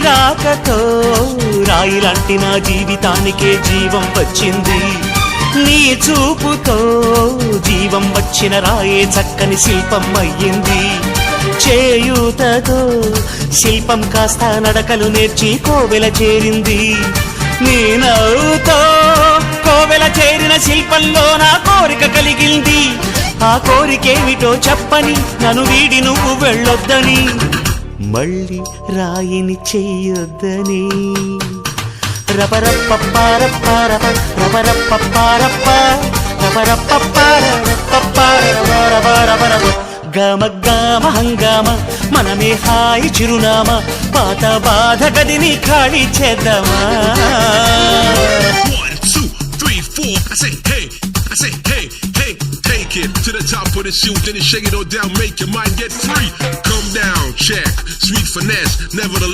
రాకతో రాయిలాంటి నా జీవితానికే జీవం వచ్చింది. నీ చూపుతో జీవం వచ్చిన రాయే చక్కని శిల్పం అయ్యింది. చేయూతతో శిల్పం కాస్త నడకలు నేర్చి కోవెల చేరింది. నీ నవ్వుతో కోవెల చేరిన శిల్పంలో నా కోరిక కలిగింది. ఆ కోరికేమిటో చెప్పని నన్ను వీడి నువ్వు వెళ్ళొద్దని, మళ్ళీ రాయిని చెయ్యొద్దని. రపరప్పపారప్పారప రపరప్పపారప్ప రపరప్పపారపపారపరపరపరపరప గమ గమ హంగామ మనమే హాయి చిరునామా, పాత బాధ గదిని ఖాళీ చేద్దామా. 1 2 3 4 I say hey, hey, take it to the top of the shoot, then you shake it all down, make your mind get free. Come down, check, sweet finesse, nevertheless.